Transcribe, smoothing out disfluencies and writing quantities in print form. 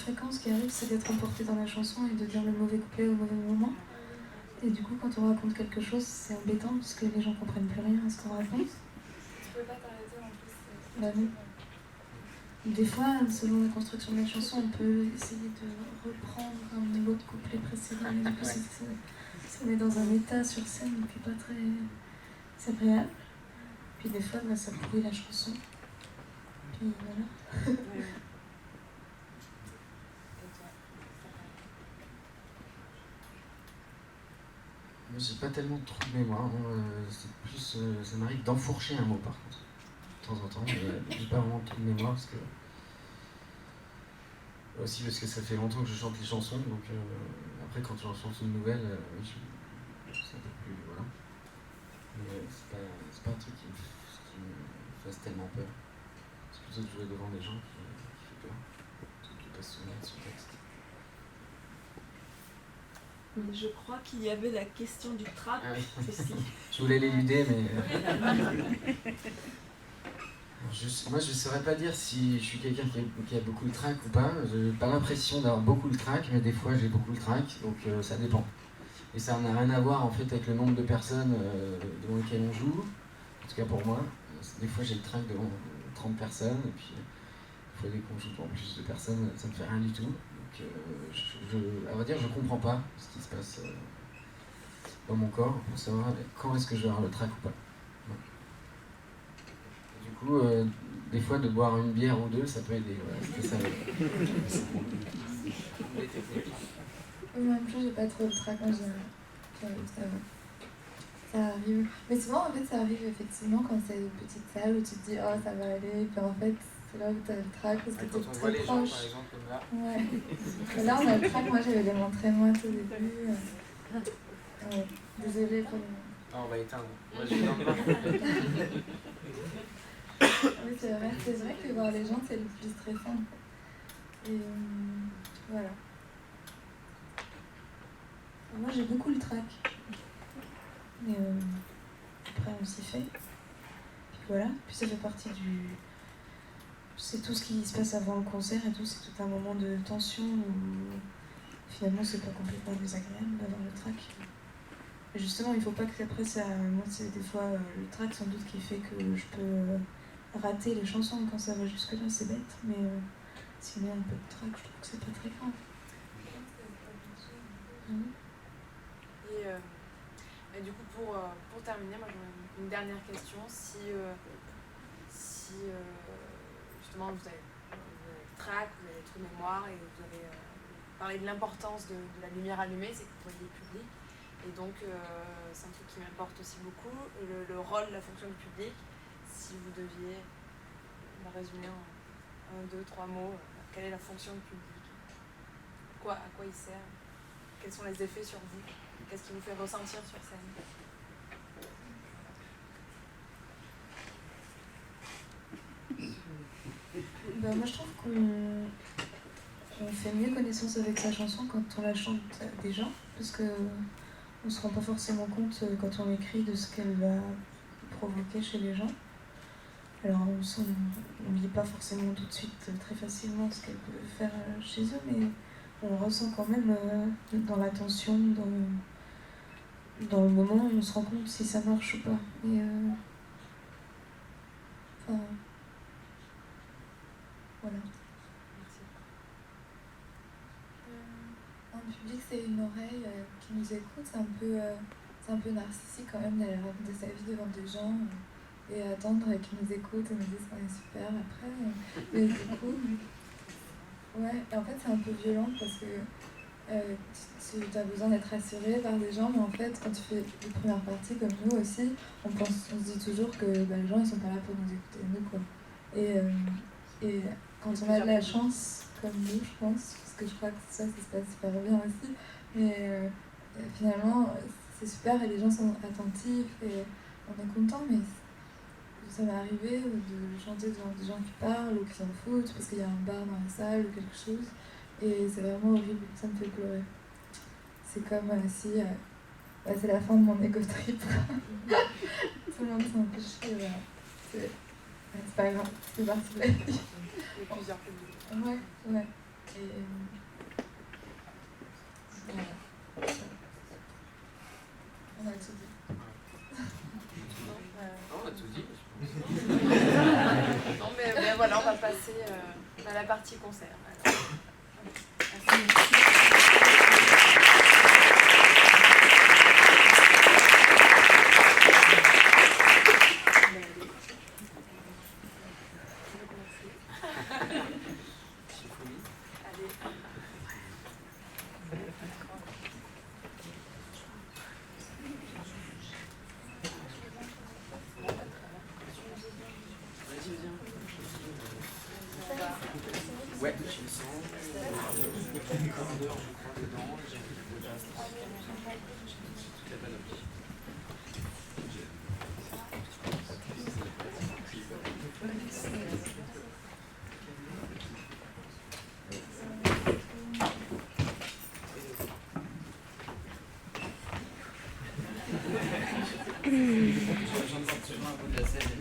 fréquent, ce qui arrive, c'est d'être emporté dans la chanson et de dire le mauvais couplet au mauvais moment. Et du coup, quand on raconte quelque chose, c'est embêtant parce que les gens comprennent plus rien à ce qu'on raconte. Tu peux pas t'arrêter en plus. Bah oui. Des fois, selon la construction de la chanson, on peut essayer de reprendre l'autre couplet précédent. Et du coup, ça met dans un état sur scène qui n'est pas très agréable. Puis des fois, ça pourrit la chanson. Puis voilà. Moi, j'ai pas tellement de trou de mémoire. C'est plus, ça m'arrive d'enfourcher un mot par contre, de temps en temps. Mais j'ai pas vraiment de trou de mémoire parce que aussi parce que ça fait longtemps que je chante les chansons. Donc après, quand j'en chante une nouvelle, c'est un peu plus voilà. Mais c'est pas un truc qui me fasse tellement peur. C'est plutôt de jouer devant des gens qui fait peur. Qui passe son texte. Je crois qu'il y avait la question du trac aussi. Je voulais l'éluder, mais... moi, je ne saurais pas dire si je suis quelqu'un qui a beaucoup le trac ou pas. Je n'ai pas l'impression d'avoir beaucoup le trac, mais des fois, j'ai beaucoup le trac, donc ça dépend. Et ça n'a rien à voir, en fait, avec le nombre de personnes devant lesquelles on joue. En tout cas, pour moi, des fois, j'ai le trac devant 30 personnes, et puis des fois, dès qu'on joue devant plus de personnes, ça ne me fait rien du tout. À vrai dire, je comprends pas ce qui se passe dans mon corps pour savoir quand est-ce que je vais avoir le trac ou pas. Ouais. Du coup, des fois, de boire une bière ou deux, ça peut aider. Voilà, c'était ça. Même chose, j'ai pas trop le trac en général. Ça arrive. Mais souvent, en fait, ça arrive effectivement quand c'est une petite salle où tu te dis, oh, ça va aller, puis en fait, c'est là où tu as le trac parce que tu es très proche. Gens, par exemple, comme là. Ouais. Là, on a le trac. Moi, j'avais les montré-moi au début. Ouais. Désolée pour les... Ah, on va éteindre. Moi, je vais dans le bain. Oui, c'est vrai que voir les gens, c'est le plus stressant. Et voilà. Moi, j'ai beaucoup le trac. Mais après, on s'y fait. Puis voilà. Puis ça fait partie du... C'est tout ce qui se passe avant le concert et tout. C'est tout un moment de tension où finalement, c'est pas complètement désagréable d'avoir le trac. Et justement, il faut pas que après ça... Moi, c'est des fois le trac sans doute qui fait que je peux rater les chansons quand ça va jusque-là. C'est bête. Mais sinon, un peu de trac, je trouve que c'est pas très grave. Et du coup, pour terminer, moi j'aurais une dernière question. Si justement vous avez le trac, vous avez trop de mémoire et vous avez parlé de l'importance de la lumière allumée, c'est que vous voyez le public. Et donc, c'est un truc qui m'importe aussi beaucoup, le rôle, la fonction du public. Si vous deviez la résumer en 1, 2, 3 mots, quelle est la fonction du public ? À quoi il sert ? Quels sont les effets sur vous ? Qu'est-ce qui vous fait ressentir sur scène ? Moi je trouve qu'on fait mieux connaissance avec sa chanson quand on la chante déjà, parce qu'on ne se rend pas forcément compte quand on écrit de ce qu'elle va provoquer chez les gens. Alors on ne lit pas forcément tout de suite très facilement ce qu'elle peut faire chez eux, mais on ressent quand même dans l'attention, dans le moment où on se rend compte si ça marche ou pas. Et voilà. Merci. Un public, c'est une oreille qui nous écoute. C'est un peu narcissique quand même d'aller raconter sa vie devant des gens et attendre qu'ils nous écoutent et nous disent qu'on est super après. Mais du coup, ouais, et en fait c'est un peu violent parce que tu as besoin d'être rassuré par des gens, mais en fait quand tu fais les premières parties comme nous aussi, on se dit toujours que les gens ils sont pas là pour nous écouter, nous quoi. Et quand on a de la chance comme nous, je pense, parce que je crois que ça se passe super bien aussi, mais finalement c'est super et les gens sont attentifs et on est content, mais ça m'est arrivé de chanter devant des gens qui parlent ou qui s'en foutent parce qu'il y a un bar dans la salle ou quelque chose, et c'est vraiment horrible, ça me fait pleurer. C'est comme si c'est la fin de mon ego trip. Tout le monde s'en fait chier, voilà. C'est pas grave, c'est parti de la vie. Il y a plusieurs publics. Ouais. Et passer à la partie concert. Alors, merci. Ouais, je me sens. Une cordeur, je crois, dedans. J'ai le gaz. Tout est pas noté. J'entends toujours un bout de la scène.